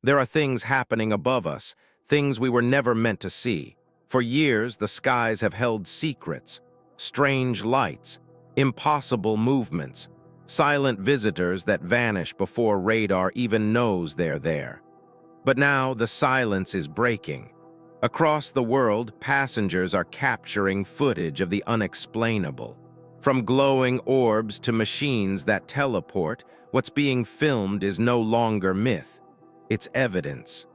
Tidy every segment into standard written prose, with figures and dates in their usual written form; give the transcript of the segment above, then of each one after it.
There are things happening above us, things we were never meant to see. For years, the skies have held secrets, strange lights, impossible movements, silent visitors that vanish before radar even knows they're there. But now the silence is breaking. Across the world, passengers are capturing footage of the unexplainable. From glowing orbs to machines that teleport, what's being filmed is no longer myth. It's evidence.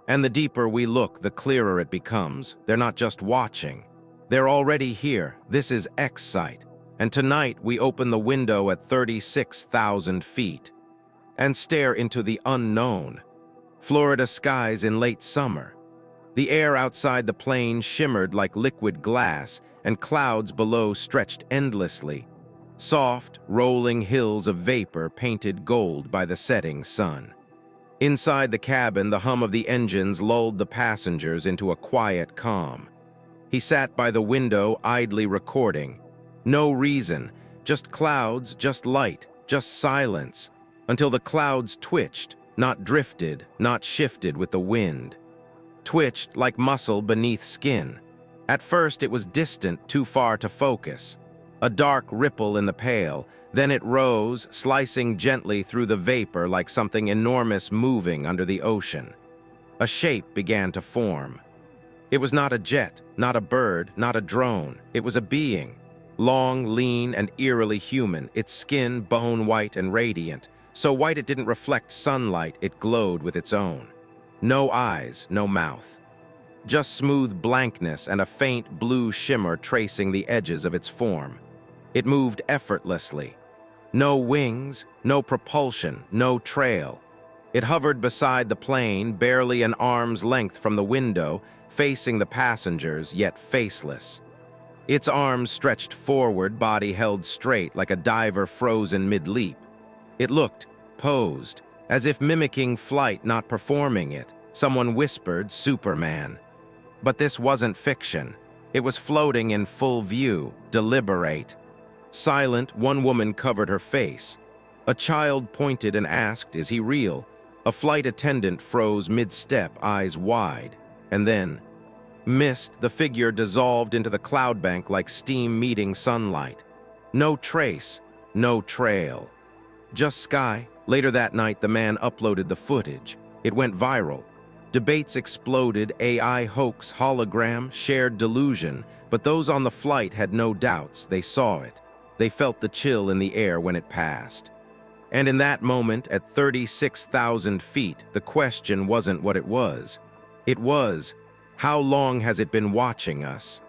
And the deeper we look, the clearer it becomes. They're not just watching. They're already here. This is X-Sight. And tonight we open the window at 36,000 feet and stare into the unknown. Florida skies in late summer. The air outside the plane shimmered like liquid glass, and clouds below stretched endlessly. Soft, rolling hills of vapor painted gold by the setting sun. Inside the cabin, the hum of the engines lulled the passengers into a quiet calm. He sat by the window, idly recording. No reason, just clouds, just light, just silence, until the clouds twitched, not drifted, not shifted with the wind. Twitched like muscle beneath skin. At first it was distant, too far to focus. A dark ripple in the pail, then it rose, slicing gently through the vapor like something enormous moving under the ocean. A shape began to form. It was not a jet, not a bird, not a drone. It was a being. Long, lean, and eerily human, its skin bone-white and radiant. So white it didn't reflect sunlight, it glowed with its own. No eyes, no mouth. Just smooth blankness and a faint blue shimmer tracing the edges of its form. It moved effortlessly. No wings, no propulsion, no trail. It hovered beside the plane, barely an arm's length from the window, facing the passengers, yet faceless. Its arms stretched forward, body held straight like a diver frozen mid-leap. It looked posed, as if mimicking flight, not performing it. Someone whispered, "Superman." But this wasn't fiction. It was floating in full view, deliberate. Silent, one woman covered her face. A child pointed and asked, "Is he real?" A flight attendant froze mid-step, eyes wide. And then, mist, the figure dissolved into the cloud bank like steam meeting sunlight. No trace, no trail. Just sky. Later that night, the man uploaded the footage. It went viral. Debates exploded, AI hoax, hologram, shared delusion, but those on the flight had no doubts. They saw it. They felt the chill in the air when it passed. And in that moment, at 36,000 feet, the question wasn't what it was. It was, how long has it been watching us?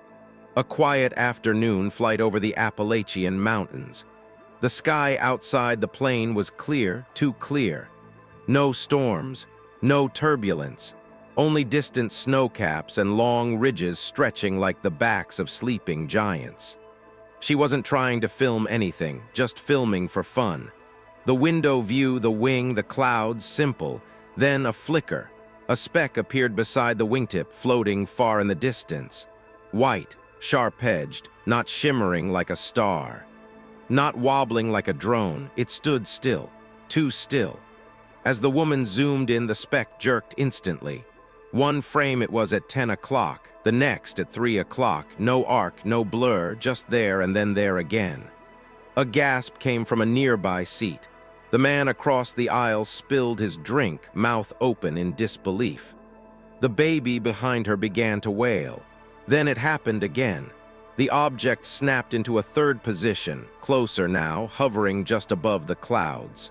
A quiet afternoon flight over the Appalachian Mountains. The sky outside the plane was clear, too clear. No storms, no turbulence, only distant snowcaps and long ridges stretching like the backs of sleeping giants. She wasn't trying to film anything, just filming for fun. The window view, the wing, the clouds, simple. Then a flicker. A speck appeared beside the wingtip, floating far in the distance. White, sharp-edged, not shimmering like a star. Not wobbling like a drone, it stood still, too still. As the woman zoomed in, the speck jerked instantly. One frame it was at 10 o'clock, the next at 3 o'clock, no arc, no blur, just there and then there again. A gasp came from a nearby seat. The man across the aisle spilled his drink, mouth open in disbelief. The baby behind her began to wail. Then it happened again. The object snapped into a third position, closer now, hovering just above the clouds.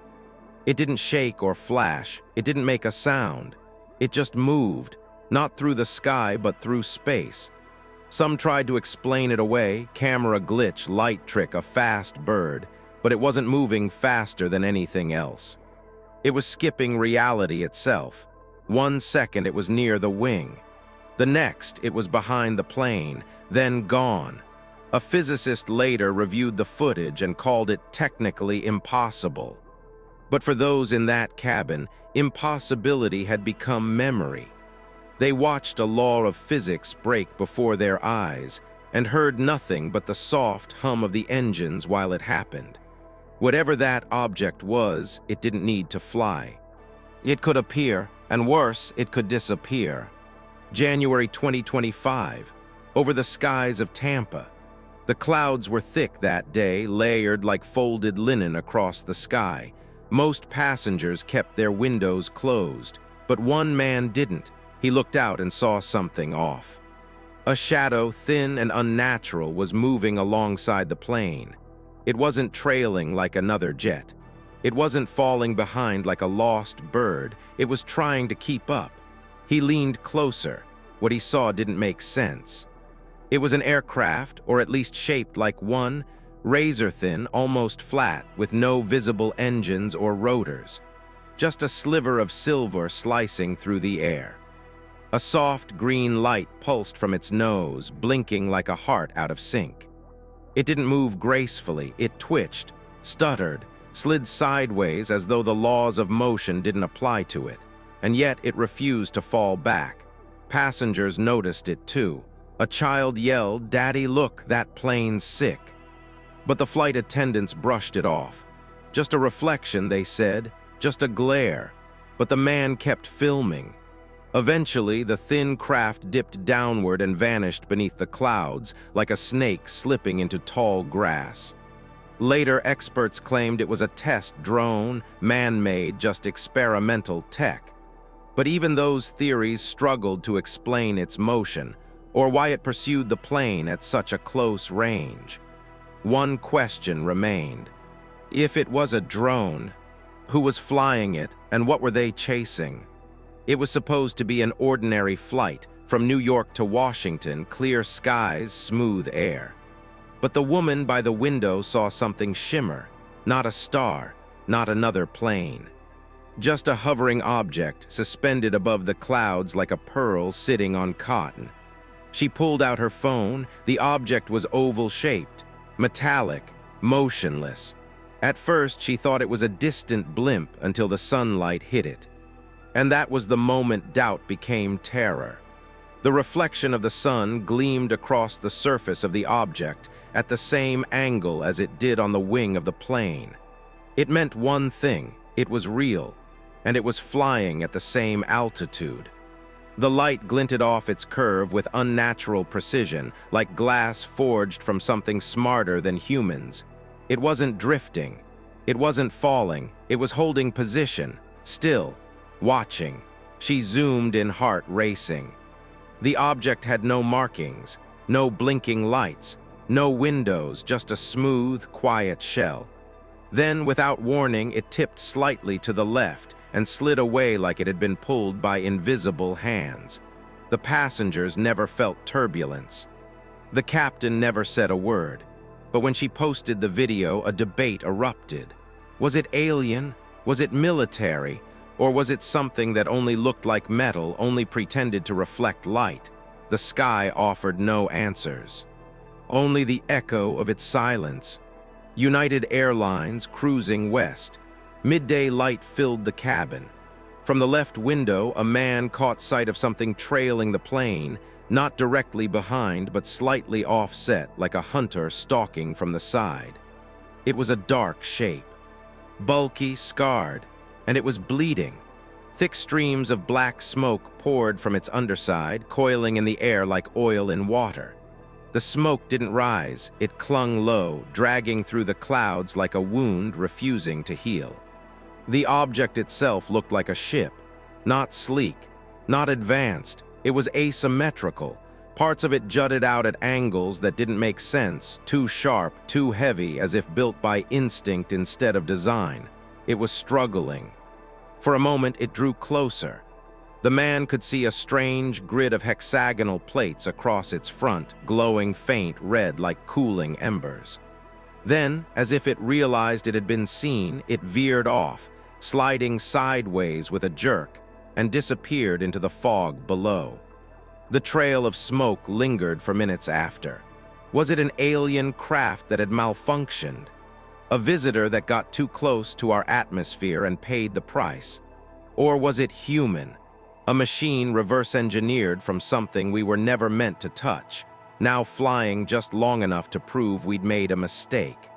It didn't shake or flash. It didn't make a sound. It just moved, not through the sky, but through space. Some tried to explain it away, camera glitch, light trick, a fast bird, but it wasn't moving faster than anything else. It was skipping reality itself. 1 second it was near the wing. The next it was behind the plane, then gone. A physicist later reviewed the footage and called it technically impossible. But for those in that cabin, impossibility had become memory. They watched a law of physics break before their eyes and heard nothing but the soft hum of the engines while it happened. Whatever that object was, it didn't need to fly. It could appear, And worse, it could disappear. January 2025, over the skies of Tampa. The clouds were thick that day, layered like folded linen across the sky. Most passengers kept their windows closed, but one man didn't. He looked out and saw something off. A shadow, thin and unnatural, was moving alongside the plane. It wasn't trailing like another jet. It wasn't falling behind like a lost bird. It was trying to keep up. He leaned closer. What he saw didn't make sense. It was an aircraft, or at least shaped like one, razor-thin, almost flat, with no visible engines or rotors. Just a sliver of silver slicing through the air. A soft green light pulsed from its nose, blinking like a heart out of sync. It didn't move gracefully. It twitched, stuttered, slid sideways as though the laws of motion didn't apply to it. And yet it refused to fall back. Passengers noticed it too. A child yelled, "Daddy, look, that plane's sick." But the flight attendants brushed it off. Just a reflection, they said, just a glare. But the man kept filming. Eventually, the thin craft dipped downward and vanished beneath the clouds, like a snake slipping into tall grass. Later, experts claimed it was a test drone, man-made, just experimental tech. But even those theories struggled to explain its motion, or why it pursued the plane at such a close range. One question remained. If it was a drone, who was flying it, and what were they chasing? It was supposed to be an ordinary flight, from New York to Washington, clear skies, smooth air. But the woman by the window saw something shimmer, not a star, not another plane. Just a hovering object, suspended above the clouds like a pearl sitting on cotton. She pulled out her phone. The object was oval-shaped, metallic, motionless. At first, she thought it was a distant blimp until the sunlight hit it. And that was the moment doubt became terror. The reflection of the sun gleamed across the surface of the object at the same angle as it did on the wing of the plane. It meant one thing: it was real, and it was flying at the same altitude. The light glinted off its curve with unnatural precision, like glass forged from something smarter than humans. It wasn't drifting. It wasn't falling. It was holding position, still, watching. She zoomed in, heart racing. The object had no markings, no blinking lights, no windows, just a smooth, quiet shell. Then, without warning, it tipped slightly to the left and slid away like it had been pulled by invisible hands. The passengers never felt turbulence. The captain never said a word. But when she posted the video, a debate erupted. Was it alien? Was it military? Or was it something that only looked like metal, only pretended to reflect light? The sky offered no answers. Only the echo of its silence. United Airlines cruising west. Midday light filled the cabin. From the left window, a man caught sight of something trailing the plane, not directly behind, but slightly offset, like a hunter stalking from the side. It was a dark shape. Bulky, scarred, and it was bleeding. Thick streams of black smoke poured from its underside, coiling in the air like oil in water. The smoke didn't rise, it clung low, dragging through the clouds like a wound refusing to heal. The object itself looked like a ship, not sleek, not advanced. It was asymmetrical. Parts of it jutted out at angles that didn't make sense, too sharp, too heavy, as if built by instinct instead of design. It was struggling. For a moment, it drew closer. The man could see a strange grid of hexagonal plates across its front, glowing faint red like cooling embers. Then, as if it realized it had been seen, it veered off, sliding sideways with a jerk, and disappeared into the fog below. The trail of smoke lingered for minutes after. Was it an alien craft that had malfunctioned? A visitor that got too close to our atmosphere and paid the price? Or was it human? A machine reverse-engineered from something we were never meant to touch, now flying just long enough to prove we'd made a mistake.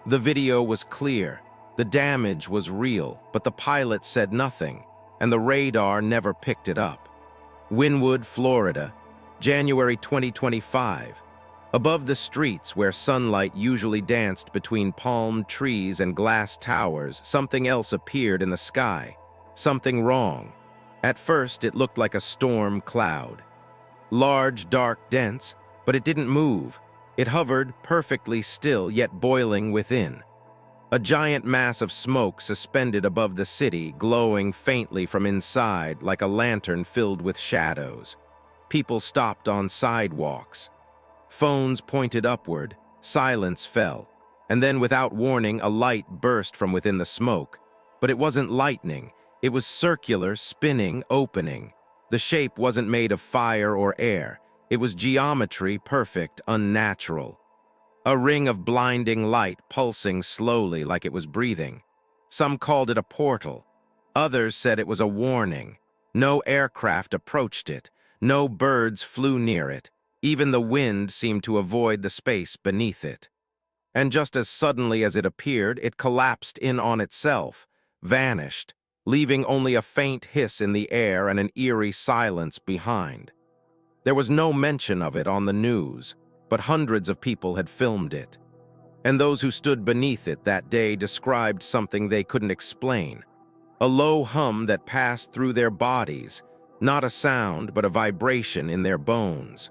The video was clear. The damage was real, but the pilot said nothing. and the radar never picked it up. Wynwood, Florida, January 2025. Above the streets where sunlight usually danced between palm trees and glass towers, something else appeared in the sky. Something wrong. At first, it looked like a storm cloud. Large, dark, dense, but it didn't move. It hovered perfectly still, yet boiling within. A giant mass of smoke suspended above the city, glowing faintly from inside like a lantern filled with shadows. People stopped on sidewalks. Phones pointed upward, silence fell, and then without warning a light burst from within the smoke. But it wasn't lightning, it was circular, spinning, opening. The shape wasn't made of fire or air, it was geometry perfect, unnatural. A ring of blinding light pulsing slowly like it was breathing. Some called it a portal. Others said it was a warning. No aircraft approached it, no birds flew near it. Even the wind seemed to avoid the space beneath it. And just as suddenly as it appeared, it collapsed in on itself, vanished, leaving only a faint hiss in the air and an eerie silence behind. There was no mention of it on the news, but hundreds of people had filmed it. And those who stood beneath it that day described something they couldn't explain. A low hum that passed through their bodies, not a sound but a vibration in their bones.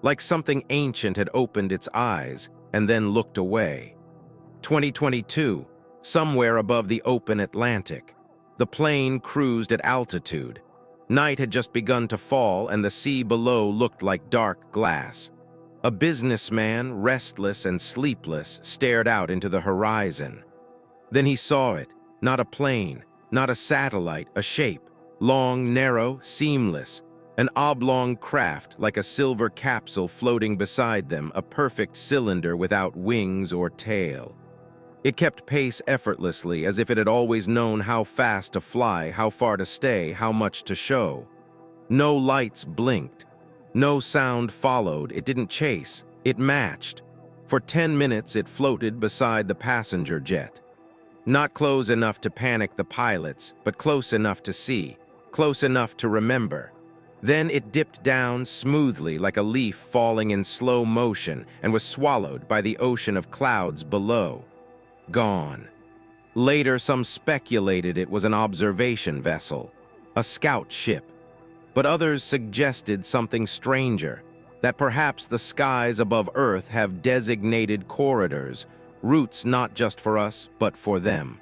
Like something ancient had opened its eyes and then looked away. 2022, somewhere above the open Atlantic. The plane cruised at altitude. Night had just begun to fall and the sea below looked like dark glass. A businessman, restless and sleepless, stared out into the horizon. Then he saw it, not a plane, not a satellite, a shape, long, narrow, seamless. An oblong craft like a silver capsule floating beside them, a perfect cylinder without wings or tail. It kept pace effortlessly, as if it had always known how fast to fly, how far to stay, how much to show. No lights blinked. No sound followed. It didn't chase. It matched. For 10 minutes it floated beside the passenger jet. Not close enough to panic the pilots, but close enough to see, close enough to remember. Then it dipped down smoothly like a leaf falling in slow motion and was swallowed by the ocean of clouds below. Gone. Later, some speculated it was an observation vessel, a scout ship. But others suggested something stranger, that perhaps the skies above Earth have designated corridors, routes not just for us, but for them.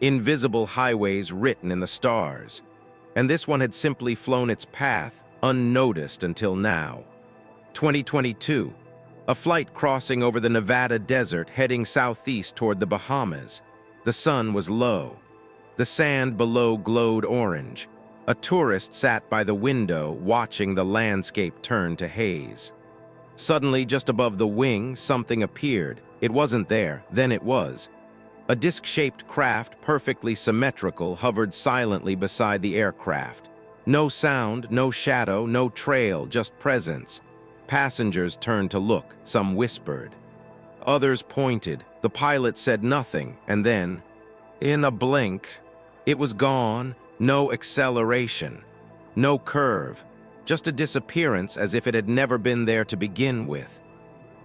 Invisible highways written in the stars. And this one had simply flown its path, unnoticed until now. 2022, a flight crossing over the Nevada desert heading southeast toward the Bahamas. The sun was low. The sand below glowed orange. A tourist sat by the window watching the landscape turn to haze. Suddenly, just above the wing, something appeared. It wasn't there, then it was. A disc-shaped craft, perfectly symmetrical, hovered silently beside the aircraft. No sound, no shadow, no trail, just presence. Passengers turned to look, some whispered. Others pointed. The pilot said nothing, and then, in a blink, it was gone. No acceleration, no curve, just a disappearance as if it had never been there to begin with.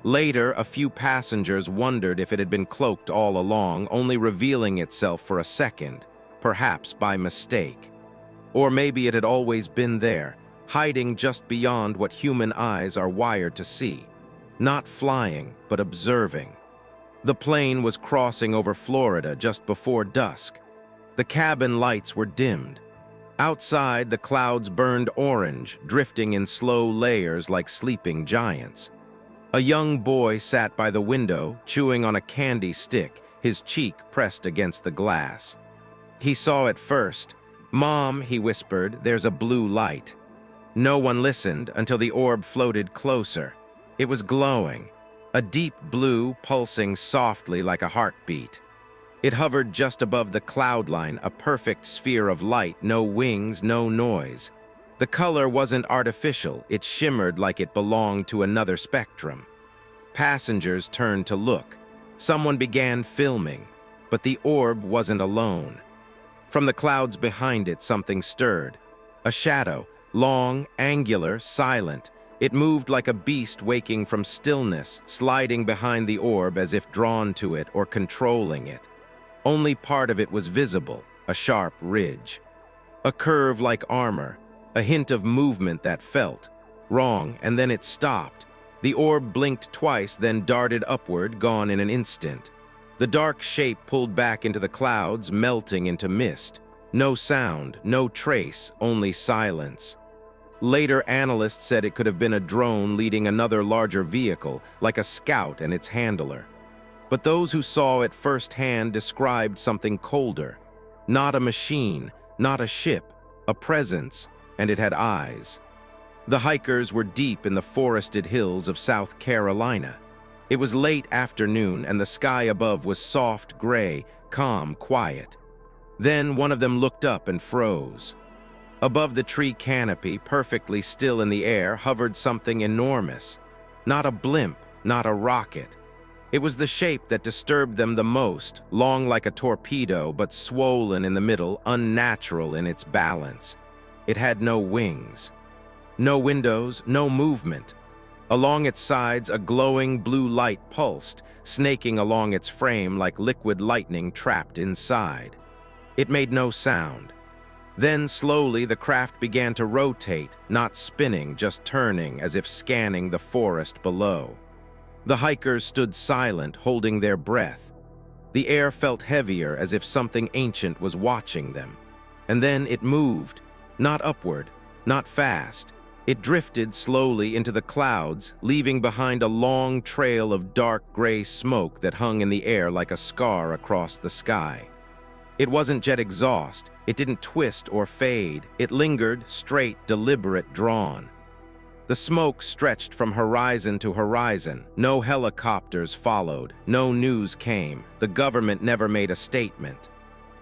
Later, a few passengers wondered if it had been cloaked all along, only revealing itself for a second, perhaps by mistake. Or maybe it had always been there, hiding just beyond what human eyes are wired to see. Not flying, but observing. The plane was crossing over Florida just before dusk. The cabin lights were dimmed. Outside, the clouds burned orange, drifting in slow layers like sleeping giants. A young boy sat by the window, chewing on a candy stick, his cheek pressed against the glass. He saw it first. "Mom," he whispered, "there's a blue light." No one listened until the orb floated closer. It was glowing, a deep blue pulsing softly like a heartbeat. It hovered just above the cloud line, a perfect sphere of light, no wings, no noise. The color wasn't artificial, it shimmered like it belonged to another spectrum. Passengers turned to look. Someone began filming, but the orb wasn't alone. From the clouds behind it, something stirred. A shadow, long, angular, silent. It moved like a beast waking from stillness, sliding behind the orb as if drawn to it or controlling it. Only part of it was visible, a sharp ridge. A curve like armor, a hint of movement that felt wrong, and then it stopped. The orb blinked twice, then darted upward, gone in an instant. The dark shape pulled back into the clouds, melting into mist. No sound, no trace, only silence. Later, analysts said it could have been a drone leading another larger vehicle, like a scout and its handler. But those who saw it firsthand described something colder. Not a machine, not a ship, a presence, and it had eyes. The hikers were deep in the forested hills of South Carolina. It was late afternoon, and the sky above was soft gray, calm, quiet. Then one of them looked up and froze. Above the tree canopy, perfectly still in the air, hovered something enormous. Not a blimp, not a rocket. It was the shape that disturbed them the most, long like a torpedo, but swollen in the middle, unnatural in its balance. It had no wings. No windows, no movement. Along its sides, a glowing blue light pulsed, snaking along its frame like liquid lightning trapped inside. It made no sound. Then, slowly, the craft began to rotate, not spinning, just turning, as if scanning the forest below. The hikers stood silent, holding their breath. The air felt heavier, as if something ancient was watching them. And then it moved, not upward, not fast. It drifted slowly into the clouds, leaving behind a long trail of dark gray smoke that hung in the air like a scar across the sky. It wasn't jet exhaust. It didn't twist or fade. It lingered, straight, deliberate, drawn. The smoke stretched from horizon to horizon. No helicopters followed. No news came. The government never made a statement.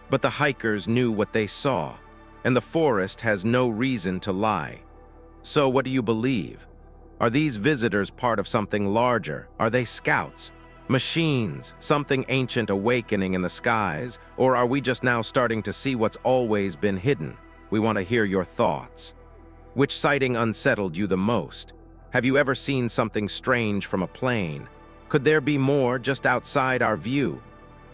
But the hikers knew what they saw, and the forest has no reason to lie. So what do you believe? Are these visitors part of something larger? Are they scouts? Machines? Something ancient awakening in the skies? Or are we just now starting to see what's always been hidden? We want to hear your thoughts. Which sighting unsettled you the most? Have you ever seen something strange from a plane? Could there be more just outside our view?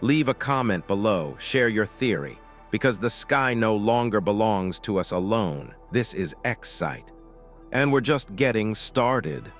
Leave a comment below, share your theory, because the sky no longer belongs to us alone. This is X-Sight. And we're just getting started.